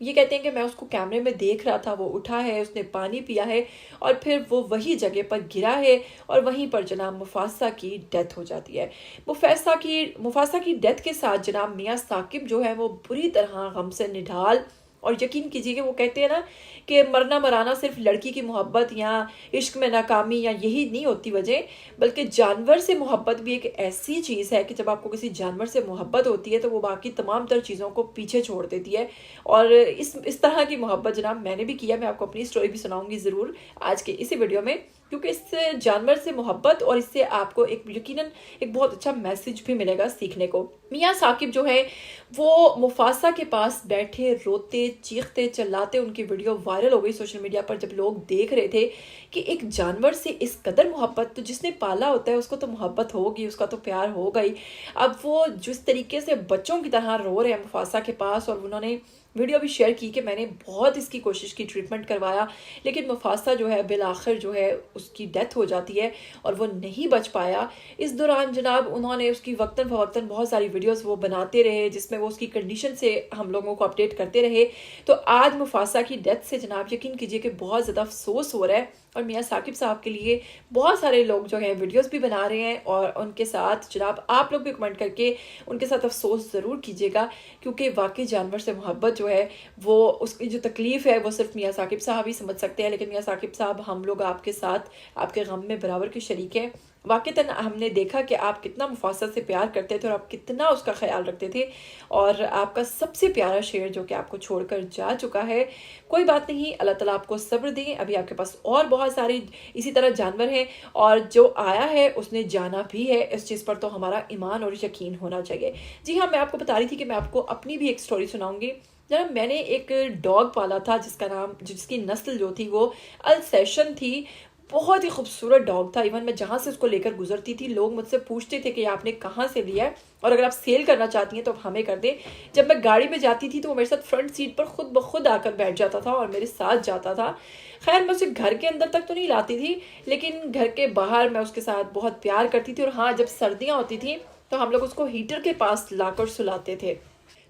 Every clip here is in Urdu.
یہ کہتے ہیں کہ میں اس کو کیمرے میں دیکھ رہا تھا، وہ اٹھا ہے، اس نے پانی پیا ہے اور پھر وہ وہی جگہ پر گرا ہے اور وہیں پر جناب مفاسہ کی ڈیتھ ہو جاتی ہے۔ مفاسہ کی ڈیتھ کے ساتھ جناب میاں ثاقب جو ہے وہ بری طرح غم سے نڈھال، اور یقین کیجیے کہ وہ کہتے ہیں نا کہ مرنا مرانا صرف لڑکی کی محبت یا عشق میں ناکامی یا یہی نہیں ہوتی وجہ، بلکہ جانور سے محبت بھی ایک ایسی چیز ہے کہ جب آپ کو کسی جانور سے محبت ہوتی ہے تو وہ باقی تمام تر چیزوں کو پیچھے چھوڑ دیتی ہے۔ اور اس طرح کی محبت جناب میں نے بھی کیا، میں آپ کو اپنی سٹوری بھی سناؤں گی ضرور آج کے اسی ویڈیو میں، کیونکہ اس سے جانور سے محبت اور اس سے آپ کو یقیناً ایک بہت اچھا میسج بھی ملے گا سیکھنے کو۔ میاں ثاقب جو ہے وہ مفاسہ کے پاس بیٹھے روتے چیختے چلاتے، ان کی ویڈیو وائرل ہو گئی سوشل میڈیا پر، جب لوگ دیکھ رہے تھے کہ ایک جانور سے اس قدر محبت، تو جس نے پالا ہوتا ہے اس کو تو محبت ہوگی، اس کا تو پیار ہوگا ہی۔ اب وہ جس طریقے سے بچوں کی طرح رو رہے ہیں مفاسہ کے پاس، اور انہوں نے ویڈیو بھی شیئر کی کہ میں نے بہت اس کی کوشش کی، ٹریٹمنٹ کروایا، لیکن مفاسہ جو ہے بالآخر جو ہے اس کی ڈیتھ ہو جاتی ہے اور وہ نہیں بچ پایا۔ اس دوران جناب انہوں نے اس کی وقتاً فوقتاً بہت ساری ویڈیوز وہ بناتے رہے جس میں وہ اس کی کنڈیشن سے ہم لوگوں کو اپڈیٹ کرتے رہے۔ تو آج مفاسہ کی ڈیتھ سے جناب یقین کیجئے کہ بہت زیادہ افسوس ہو رہا ہے، اور میاں ثاقب صاحب کے لیے بہت سارے لوگ جو ہیں ویڈیوز بھی بنا رہے ہیں، اور ان کے ساتھ جناب آپ لوگ بھی کمنٹ کر کے ان کے ساتھ افسوس ضرور کیجیے گا، کیونکہ واقعی جانور سے محبت جو ہے وہ اس کی جو تکلیف ہے وہ صرف میاں ثاقب صاحب ہی سمجھ سکتے ہیں، لیکن میاں ثاقب صاحب ہم لوگ آپ کے ساتھ آپ کے غم میں برابر کے شریک ہیں۔ واقعتاً ہم نے دیکھا کہ آپ کتنا مفاسہ سے پیار کرتے تھے اور آپ کتنا اس کا خیال رکھتے تھے، اور آپ کا سب سے پیارا شیر جو کہ آپ کو چھوڑ کر جا چکا ہے۔ کوئی بات نہیں، اللہ تعالیٰ آپ کو صبر دیں، ابھی آپ کے پاس اور بہت ساری اسی طرح جانور ہیں، اور جو آیا ہے اس نے جانا بھی ہے، اس چیز پر تو ہمارا ایمان اور یقین ہونا چاہیے۔ جی ہاں، میں آپ کو بتا رہی تھی کہ میں آپ کو اپنی بھی ایک سٹوری سناؤں گی۔ جناب میں نے ایک ڈاگ پالا تھا جس کی نسل جو تھی وہ السیشن تھی، بہت ہی خوبصورت ڈاگ تھا۔ ایون میں جہاں سے اس کو لے کر گزرتی تھی لوگ مجھ سے پوچھتے تھے کہ آپ نے کہاں سے لیا ہے، اور اگر آپ سیل کرنا چاہتی ہیں تو آپ ہمیں کر دیں۔ جب میں گاڑی میں جاتی تھی تو وہ میرے ساتھ فرنٹ سیٹ پر خود بخود آ کر بیٹھ جاتا تھا اور میرے ساتھ جاتا تھا۔ خیر میں اسے گھر کے اندر تک تو نہیں لاتی تھی، لیکن گھر کے باہر میں اس کے ساتھ بہت پیار کرتی تھی، اور ہاں جب سردیاں ہوتی تھیں تو ہم لوگ اس کو ہیٹر کے پاس لا کر سلاتے تھے۔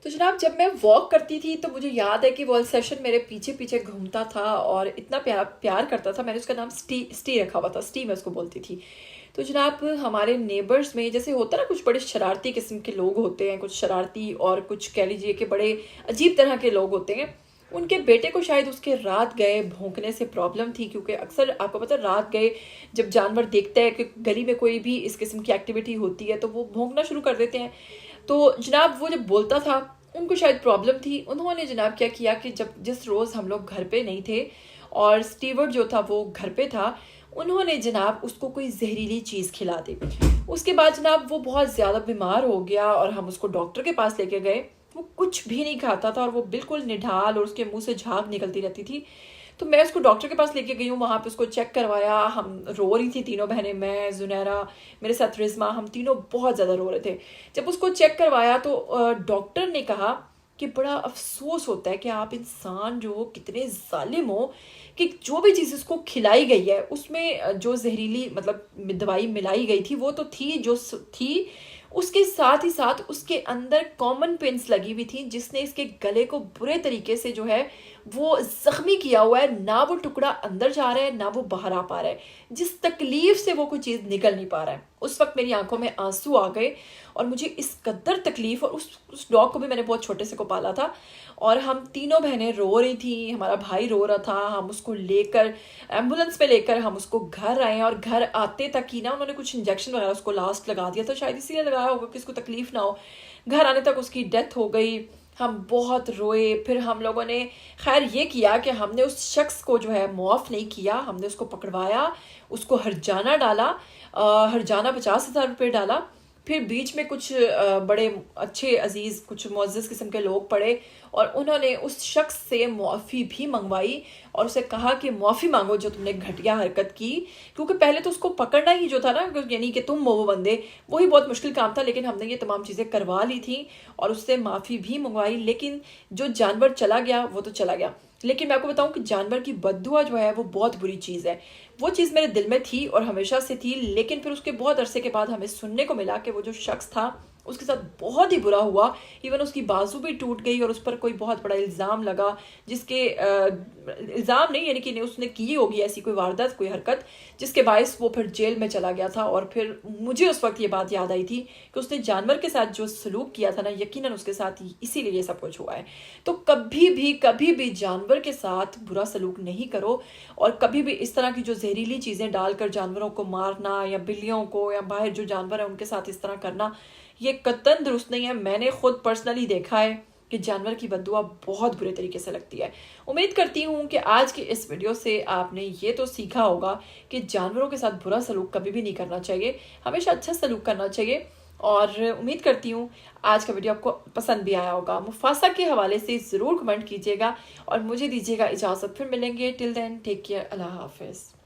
تو جناب جب میں واک کرتی تھی تو مجھے یاد ہے کہ وہ السیشن میرے پیچھے پیچھے گھومتا تھا اور اتنا پیار کرتا تھا۔ میں نے اس کا نام سٹی رکھا ہوا تھا، سٹی میں اس کو بولتی تھی۔ تو جناب ہمارے نیبرز میں جیسے ہوتا ہے نا، کچھ بڑے شرارتی قسم کے لوگ ہوتے ہیں، کچھ شرارتی اور کچھ کہہ لیجیے کہ بڑے عجیب طرح کے لوگ ہوتے ہیں۔ ان کے بیٹے کو شاید اس کے رات گئے بھونکنے سے پرابلم تھی، کیونکہ اکثر آپ کو پتہ رات گئے جب جانور دیکھتا ہے کہ گلی میں کوئی بھی اس قسم کی ایکٹیویٹی ہوتی ہے تو وہ بھونکنا شروع کر دیتے ہیں۔ تو جناب وہ جب بولتا تھا ان کو شاید پرابلم تھی، انہوں نے جناب کیا کیا کہ جس روز ہم لوگ گھر پہ نہیں تھے اور سٹیورڈ جو تھا وہ گھر پہ تھا، انہوں نے جناب اس کو کوئی زہریلی چیز کھلا دی۔ اس کے بعد جناب وہ بہت زیادہ بیمار ہو گیا اور ہم اس کو ڈاکٹر کے پاس لے کے گئے۔ وہ کچھ بھی نہیں کھاتا تھا اور وہ بالکل نڈھال، اور اس کے منہ سے جھاگ نکلتی رہتی تھی۔ تو میں اس کو ڈاکٹر کے پاس لے کے گئی ہوں، وہاں پہ اس کو چیک کروایا۔ ہم رو رہی تھی تینوں بہنیں، میں، زنیرہ، میرے ساتھ رزما، ہم تینوں بہت زیادہ رو رہے تھے۔ جب اس کو چیک کروایا تو ڈاکٹر نے کہا کہ بڑا افسوس ہوتا ہے کہ آپ انسان جو کتنے ظالم ہو کہ جو بھی چیز اس کو کھلائی گئی ہے اس میں جو زہریلی مطلب دوائی ملائی گئی تھی وہ تو تھی جو تھی، اس کے ساتھ ہی ساتھ اس کے اندر کامن پنس لگی ہوئی تھی جس نے اس کے گلے کو برے طریقے سے جو ہے وہ زخمی کیا ہوا ہے۔ نہ وہ ٹکڑا اندر جا رہا ہے نہ وہ باہر آ پا رہا ہے، جس تکلیف سے وہ کوئی چیز نکل نہیں پا رہا ہے۔ اس وقت میری آنکھوں میں آنسو آ گئے اور مجھے اس قدر تکلیف، اور اس ڈاگ کو بھی میں نے بہت چھوٹے سے کو پالا تھا، اور ہم تینوں بہنیں رو رہی تھیں، ہمارا بھائی رو رہا تھا۔ ہم اس کو لے کر ایمبولنس پہ لے کر ہم اس کو گھر آئے، اور گھر آتے تک ہی نا انہوں نے کچھ انجیکشن وغیرہ اس کو لاسٹ لگا دیا تھا، شاید اسی لیے لگایا ہوگا کہ اس کو تکلیف نہ ہو۔ گھر آنے تک اس کی ڈیتھ ہو گئی۔ ہم بہت روئے۔ پھر ہم لوگوں نے خیر یہ کیا کہ ہم نے اس شخص کو جو ہے معاف نہیں کیا، ہم نے اس کو پکڑوایا، اس کو ہرجانہ ڈالا، ہرجانہ 50,000 روپے ڈالا۔ پھر بیچ میں کچھ بڑے اچھے عزیز کچھ معزز قسم کے لوگ پڑے اور انہوں نے اس شخص سے معافی بھی منگوائی اور اسے کہا کہ معافی مانگو جو تم نے گھٹیا حرکت کی، کیونکہ پہلے تو اس کو پکڑنا ہی جو تھا نا، یعنی کہ تم وہ بندے، وہی بہت مشکل کام تھا، لیکن ہم نے یہ تمام چیزیں کروا لی تھیں اور اس سے معافی بھی منگوائی۔ لیکن جو جانور چلا گیا وہ تو چلا گیا، لیکن میں آپ کو بتاؤں کہ جانور کی بد دعا جو ہے وہ بہت بری چیز ہے۔ وہ چیز میرے دل میں تھی اور ہمیشہ سے تھی، لیکن پھر اس کے بہت عرصے کے بعد ہمیں سننے کو ملا کہ وہ جو شخص تھا اس کے ساتھ بہت ہی برا ہوا. ایون اس کی بازو بھی ٹوٹ گئی اور اس پر کوئی بہت بڑا الزام لگا، جس کے الزام نہیں، یعنی کہ اس نے کی ہوگی ایسی کوئی واردات، کوئی حرکت جس کے باعث وہ پھر جیل میں چلا گیا تھا. اور پھر مجھے اس وقت یہ بات یاد آئی تھی کہ اس نے جانور کے ساتھ جو سلوک کیا تھا نا، یقیناً اس کے ساتھ اسی لیے یہ سب کچھ ہوا ہے. تو کبھی بھی جانور کے ساتھ برا سلوک نہیں کرو، اور کبھی بھی اس طرح کی جو زہریلی چیزیں ڈال کر جانوروں کو مارنا، یا بلیوں کو، یا باہر جو جانور ہیں ان کے ساتھ اس طرح کرنا، یہ قطعاً درست نہیں ہے. میں نے خود پرسنلی دیکھا ہے کہ جانور کی بد دعا بہت برے طریقے سے لگتی ہے. امید کرتی ہوں کہ آج کی اس ویڈیو سے آپ نے یہ تو سیکھا ہوگا کہ جانوروں کے ساتھ برا سلوک کبھی بھی نہیں کرنا چاہیے، ہمیشہ اچھا سلوک کرنا چاہیے. اور امید کرتی ہوں آج کا ویڈیو آپ کو پسند بھی آیا ہوگا. مفاسا کے حوالے سے ضرور کمنٹ کیجیے گا اور مجھے دیجیے گا اجازت. پھر ملیں گے. ٹل دین ٹیک کیئر. اللہ حافظ.